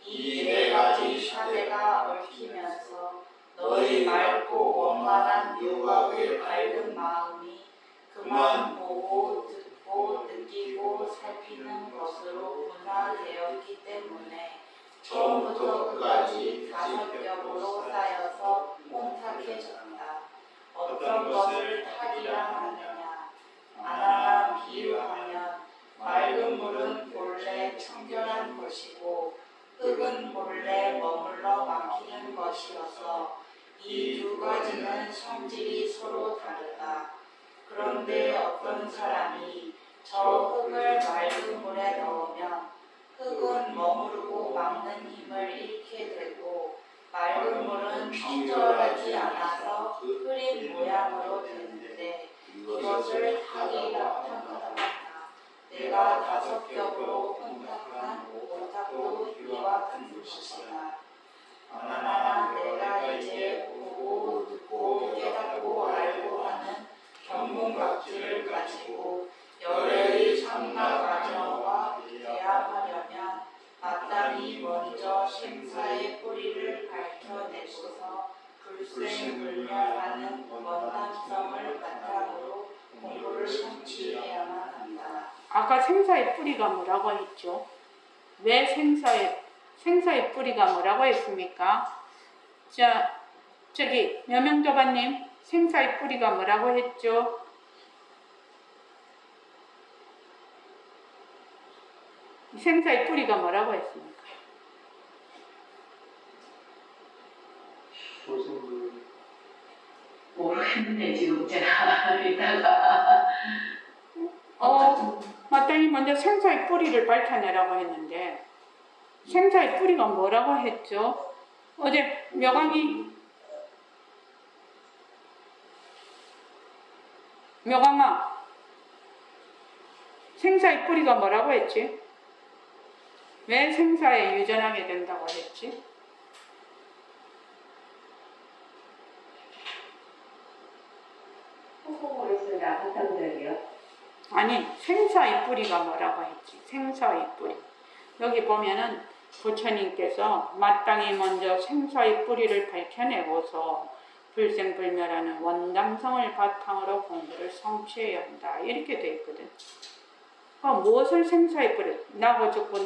이 네 가지 사대가 얽히면서 너희 맑고 원만한 유혹의 밝은 마음이 그만 보고 듣고 느끼고 살피는 것으로 분화되었기 때문에 처음부터 끝까지 다섯겹으로 쌓여서 혼탁해졌다. 어떤 것을 타기라 하느냐. 하나나 비유하면 맑은 물은 본래 청결한 것이고 흙은 본래 머물러 막히는 것이어서 이 두 가지는 성질이 서로 다르다. 그런데 어떤 사람이 저 흙을 맑은 물에 넣으면 흙은 머무르고 막는 힘을 잃게 되고 맑은 물은 청결하지 않아서 흐린 모양으로 되는데 이것을 타기라 한다. 내가 다섯겹으로 혼탁한 오탁도 이와 같은 것이다. 하나나 내가 이제 보고 듣고 깨닫고 알고 하는 견문각지를 가지고 열애의 참나 과정과 대합하려면 마땅히 먼저 생사의 뿌리를 밝혀내고서 불생불멸하는 원담성을 바탕으로 공부를 성취해야만 한다. 아까 생사의 뿌리가 뭐라고 했죠? 왜 생사의 뿌리가 뭐라고 했습니까? 자, 저기 여명도바님 생사의 뿌리가 뭐라고 했죠? 생사의 뿌리가 뭐라고 했습니까? 모르겠는데 지금 제가 이따가 마땅히 먼저 생사의 뿌리를 밝혀내라고 했는데 생사의 뿌리가 뭐라고 했죠? 어제 묘강아 생사의 뿌리가 뭐라고 했지? 왜 생사에 유전하게 된다고 했지? 호공으로서 나갔던데요. 아니 생사의 뿌리가 뭐라고 했지? 생사의 뿌리. 여기 보면은 부처님께서 마땅히 먼저 생사의 뿌리를 밝혀내고서 불생불멸하는 원담성을 바탕으로 공부를 성취해야 한다. 이렇게 돼 있거든. 무엇을 생사의 뿌리, 나고 죽고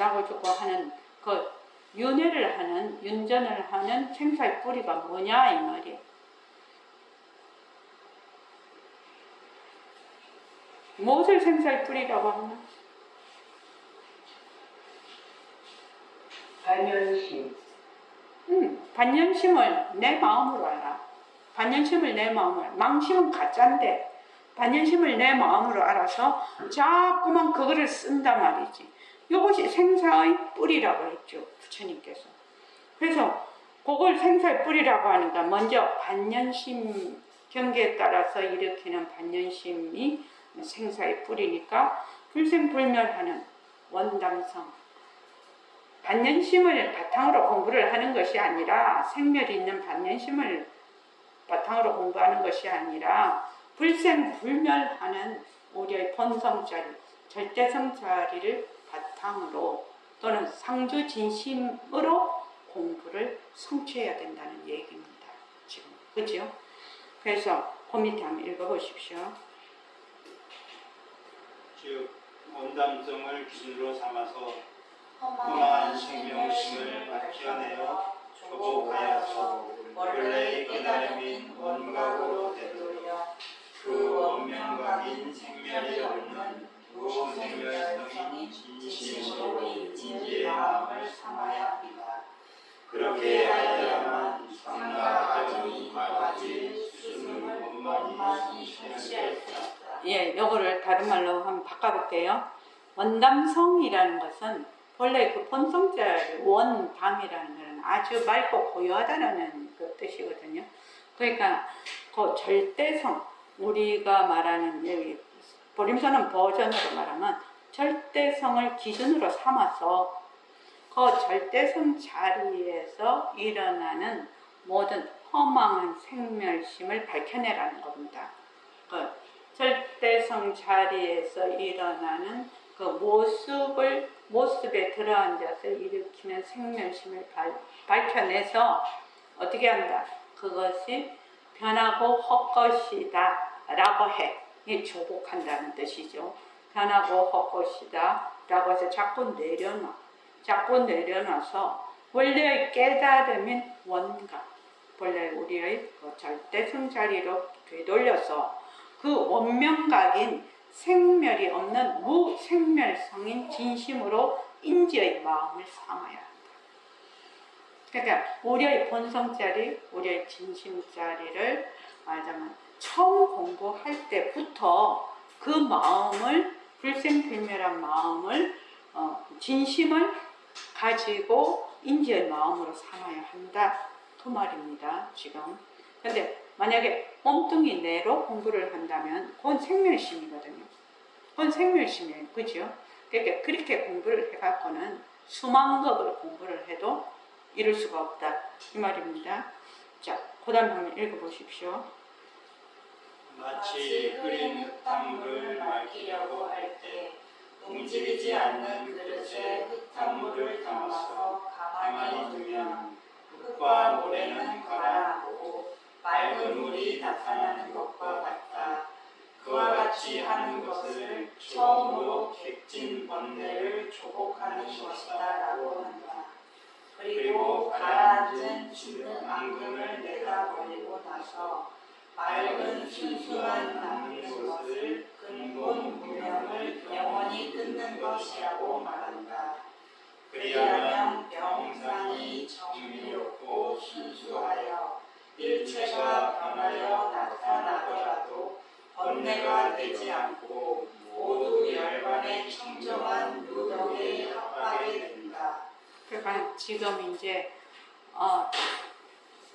하는 그 윤회를 하는, 윤전을 하는 생사의 뿌리가 뭐냐 이 말이에요. 무엇을 생사의 뿌리라고 하나? 반면심. 반연심을 내 마음으로 알아. 반연심을 내 마음으로. 망심은 가짜인데 반연심을 내 마음으로 알아서 자꾸만 그거를 쓴단 말이지. 이것이 생사의 뿌리라고 했죠. 부처님께서. 그래서 그걸 생사의 뿌리라고 하니까 먼저 반연심 경계에 따라서 일으키는 반연심이 생사의 뿌리니까 불생불멸하는 원담성. 반연심을 바탕으로 공부를 하는 것이 아니라 생멸이 있는 반연심을 바탕으로 공부하는 것이 아니라 불생불멸하는 우리의 본성자리, 절대성자리를 바탕으로 또는 상주진심으로 공부를 성취해야 된다는 얘기입니다. 지금 그죠? 그래서 그 밑에 한번 읽어보십시오. 즉 원담성을 기준으로 삼아서 험한 생명심을 밝혀내어 조복하여서 원래의 깨달음인 원각으로 되돌려 그 원명각인 생멸이 없는 무생멸성인 진심으로 인지의 마음을 삼아야 합니다. 그렇게 하여야만 상가하니 과지 수승을 원만히 성취할 수 있다. 예, 요거를 다른 말로 한번 바꿔볼게요. 원담성이라는 것은 원래 그 본성자리 원담이라는 것은 아주 맑고 고요하다는 그 뜻이거든요. 그러니까 그 절대성, 우리가 말하는 여기 보림서는 버전으로 말하면 절대성을 기준으로 삼아서 그 절대성 자리에서 일어나는 모든 허망한 생멸심을 밝혀내라는 겁니다. 그 절대성 자리에서 일어나는 그 모습에 들어앉아서 일으키는 생멸심을 밝혀내서 어떻게 한다? 그것이 변하고 헛것이다 라고 해. 이 조복한다는 뜻이죠. 변하고 헛것이다 라고 해서 자꾸 내려놔서 원래의 깨달음인 원각, 원래 우리의 그 절대성 자리로 되돌려서 그 원명각인 생멸이 없는 무생멸성인 진심으로 인지의 마음을 삼아야 한다. 그러니까 우리의 본성자리, 우리의 진심자리를 말하자면 처음 공부할 때부터 그 마음을, 불생불멸한 마음을, 진심을 가지고 인지의 마음으로 삼아야 한다. 그 말입니다. 지금. 근데 만약에 몸뚱이 내로 공부를 한다면 그건 생멸심이거든요. 그건 생멸심이에요. 그죠? 그러니까 그렇게 공부를 해갖고는 수만급을 공부를 해도 이룰 수가 없다. 이 말입니다. 자, 그 다음 한번 읽어보십시오. 마치 흐린 흙탕물을 맑히려고 할 때 움직이지 않는 그릇에 흙탕물을 담아서 가만히 두면 흙과 모래는 가라앉고 맑은 물이 나타나는 것과 같다. 그와 같이 하는 것을 처음으로 객진 번뇌를 조복하는 것이다 라고 한다. 그리고 가라앉은 짙은 앙금을 내다버리고 나서 맑은 순수한 남는 것을 근본 무명을 영원히 끊는 것이라고 말한다. 그리하면 명상이 정의롭고 순수하여 일체가 변하여 나타나더라도 번뇌가 되지 않고 모두 열반의 청정한 누덕에 합하게 된다. 그러니까 지금 이제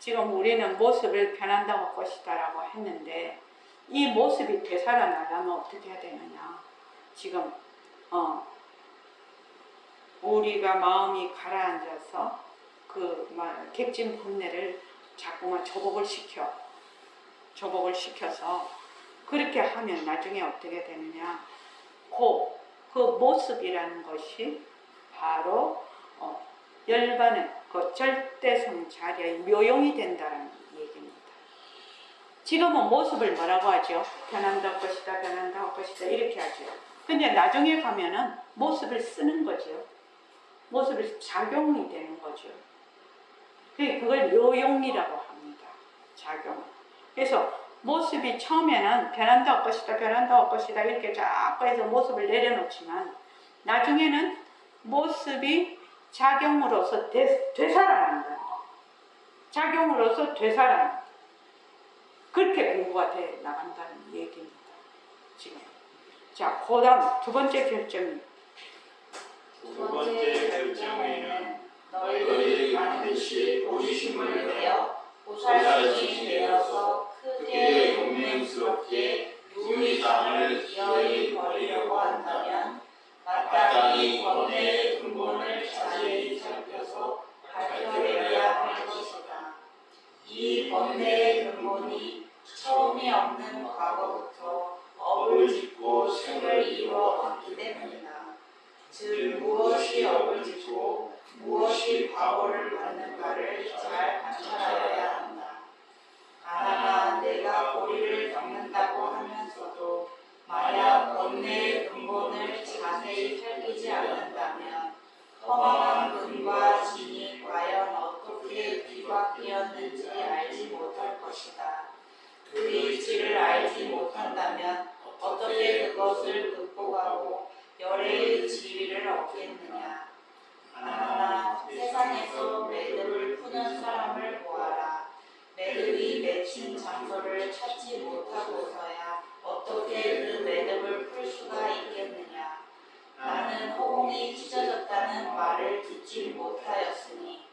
지금 우리는 모습을 변한다고 할 것이다라고 했는데 이 모습이 되살아나려면 어떻게 해야 되느냐? 지금 우리가 마음이 가라앉아서 그 객진 본뇌를 자꾸만 조복을 시켜서 그렇게 하면 나중에 어떻게 되느냐? 그 모습이라는 것이 바로 열반의 그 절대성 자리의 묘용이 된다는 얘기입니다. 지금은 모습을 뭐라고 하죠? 변한다 할 것이다, 변한다 할 것이다 이렇게 하죠. 근데 나중에 가면은 모습을 쓰는 거죠. 모습이 작용이 되는 거죠. 그걸 묘용이라고 합니다. 작용. 그래서 모습이 처음에는 변한다 할 것이다, 변한다 할 것이다 이렇게 자꾸 해서 모습을 내려놓지만 나중에는 모습이 작용으로서 되살아난다. 작용으로서 되살아난다. 그렇게 공부가 돼 나간다는 얘기입니다. 지금. 자, 그 다음 두 번째 결정이 두 번째 결정에는 너희들이 반드시 보리심을 내어 보살신이 되어서 크게 용맹스럽게 유의장을 기어이 버리려고 한다면 마땅히 번뇌의 근본을 자세히 살펴서 밝혀내야 할 것이다. 이 번뇌의 근본이 처음이 없는 과거부터 업을 짓고 생을 이루어왔기 때문이다. 즉 무엇이 업을 짓고 무엇이 과거를 받는가를 잘 관찰하여야 한다. 가나나 내가 고리를 겪는다고 하면서도 만약 번뇌의 근본을 자세히 살피지 않는다면 허망한 근과 진이 과연 어떻게 뒤바뀌었는지 알지 못할 것이다. 그 이치를 알지 못한다면 어떻게 그것을 극복하고 열애의 지위를 얻겠느냐. 가나나 세상에서 매듭을 푸는 사람을 보아라. 매듭이 맺힌 장소를 찾지 못하고서야 어떻게 그 매듭을 풀 수가 있겠느냐. 나는 허공이 찢어졌다는 말을 듣지 못하였으니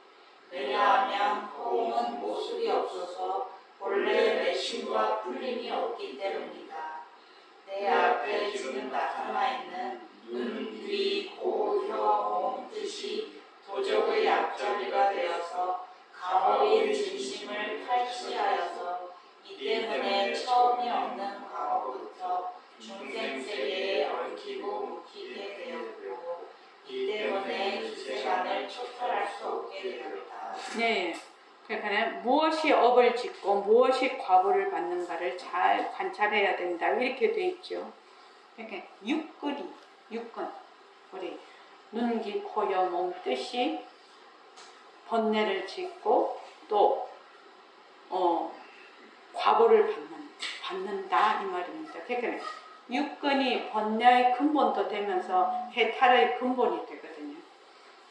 왜냐하면 허공은 모습이 없어서 본래 매심과 풀림이 없기 때문이다. 내 앞에 지금 나타나 있는 눈, 귀, 코, 혀, 몸 뜻이 도적의 앞잡이가 되어서 감옥인 진심을 탈취하여서 이 때문에 처음이 없는 과거부터 중생세계에 얽히고 묶이게 되었고 이 때문에 기세간을 초탈할 수 없게 되었다. 네. 그러니까 무엇이 업을 짓고 무엇이 과보를 받는가를 잘 관찰해야 된다. 이렇게 돼 있죠. 그러니까 육근, 우리 눈, 귀, 코, 여, 몸 뜻이 번뇌를 짓고 또 과보를 받는다 이 말입니다. 그러니까 육근이 번뇌의 근본도 되면서 해탈의 근본이 되거든요.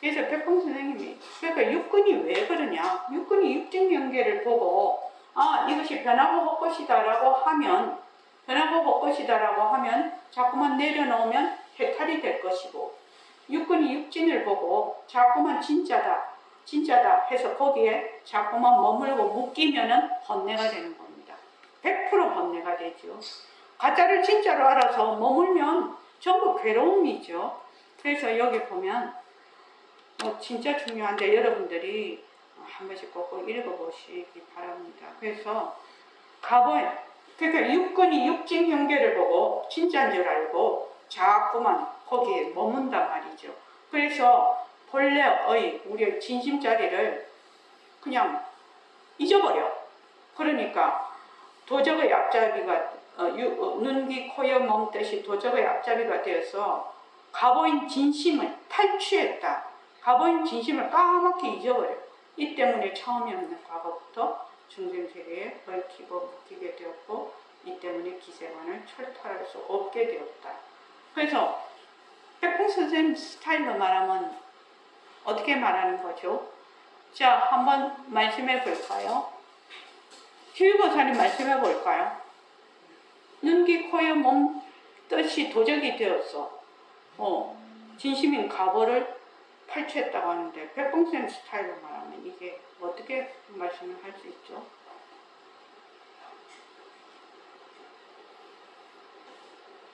그래서 백봉 선생님이 그러니까 육근이 왜 그러냐? 육근이 육증연계를 보고 이것이 변하고 헛것이다라고 하면 자꾸만 내려놓으면 해탈이 될 것이고 육근이 육진을 보고 자꾸만 진짜다 해서 거기에 자꾸만 머물고 묶이면은 번뇌가 되는 겁니다. 100% 번뇌가 되죠. 가짜를 진짜로 알아서 머물면 전부 괴로움이죠. 그래서 여기 보면 진짜 중요한데 여러분들이 한 번씩 꼭 읽어보시기 바랍니다. 그래서 그러니까 육근이 육진 경계를 보고 진짜인 줄 알고 자꾸만 거기에 머문단 말이죠. 그래서 본래의 우리의 진심자리를 그냥 잊어버려. 그러니까 도적의 앞잡이가 눈, 귀, 코, 여, 몸 뜻이 도적의 앞잡이가 되어서 가보인 진심을 탈취했다. 가보인 진심을 까맣게 잊어버려. 이 때문에 처음이 없는 과거부터 중생세계에 얽히고 묶이게 되었고 이 때문에 기세관을 철탈할 수 없게 되었다. 그래서 백봉 선생님 스타일로 말하면 어떻게 말하는 거죠? 자, 한번 말씀해 볼까요? 휴유보살님 말씀해 볼까요? 눈, 귀, 코, 여, 몸 뜻이 도적이 되어서 진심인 가보를 탈취했다고 하는데 백봉선 스타일로 말하면 이게 어떻게 말씀을 할 수 있죠?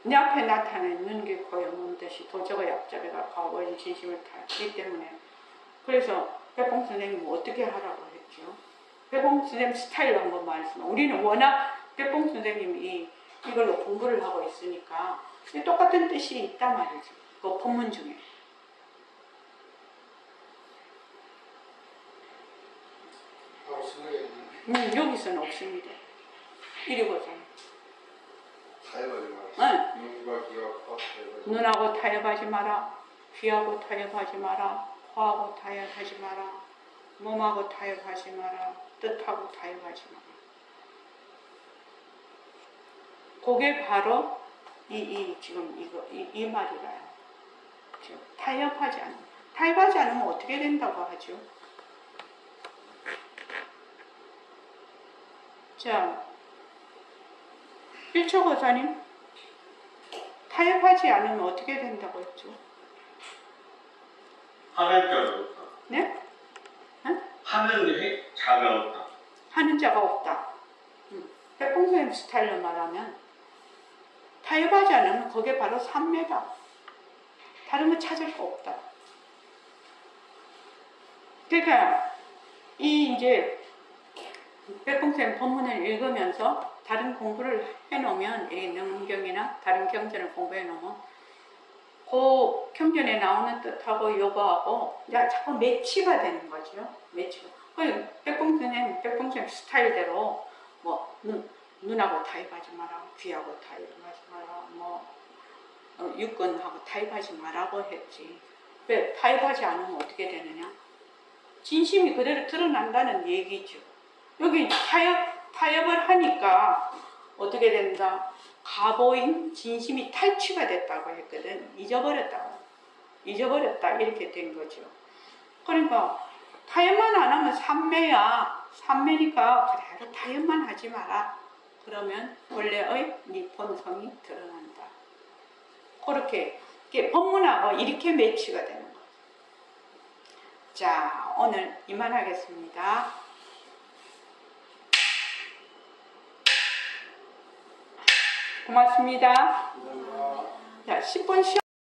내 앞에 나타낸 눈, 귀, 코, 여, 몸 뜻이 도적의 앞잡이가 가보인 진심을 탈취했기 때문에 그래서 백봉 선생님은 어떻게 하라고 했죠? 백봉 선생님 스타일로 한번 말씀해. 우리는 워낙 백봉 선생님이 이걸로 공부를 하고 있으니까 똑같은 뜻이 있단 말이죠. 그 본문 중에. 여기서는 없습니다. 이리 보세요. 눈하고 타협하지 마라. 귀하고 타협하지 마라. 코하고 타협하지 마라. 몸하고 타협하지 마라. 뜻하고 타협하지 마라. 그게 바로 이 말이라요. 타협하지 않으면 어떻게 된다고 하죠? 자, 1초 거사님 타협하지 않으면 어떻게 된다고 했죠? 하는 자가 없다. 네? 하는 자가 없다. 하는 자가 없다. 백봉선생님 스타일로 말하면 타협하지 않으면 그게 바로 삼매다. 다른 거 찾을 거 없다. 그러니까 이 이제 백봉선생님 본문을 읽으면서 다른 공부를 해놓으면 이 능경이나 다른 경전을 공부해 놓으면 그 경전에 나오는 뜻하고 요거하고 자꾸 매치가 되는 거죠. 매치가. 백봉선생님 스타일대로 뭐 눈하고 타협하지 마라, 귀하고 타협하지 마라, 뭐 육근하고 타협하지 마라고 했지. 왜 타협하지 않으면 어떻게 되느냐? 진심이 그대로 드러난다는 얘기죠. 여기 타협을 하니까 어떻게 된다? 가보인 진심이 탈취가 됐다고 했거든. 잊어버렸다 이렇게 된 거죠. 그러니까 타협만 안 하면 삼매야. 삼매니까 그대로 타협만 하지 마라. 그러면 원래의 네 본성이 드러난다. 그렇게 법문하고 이렇게 매치가 되는 거죠. 자, 오늘 이만하겠습니다. 고맙습니다. 자, 10분 쉬어.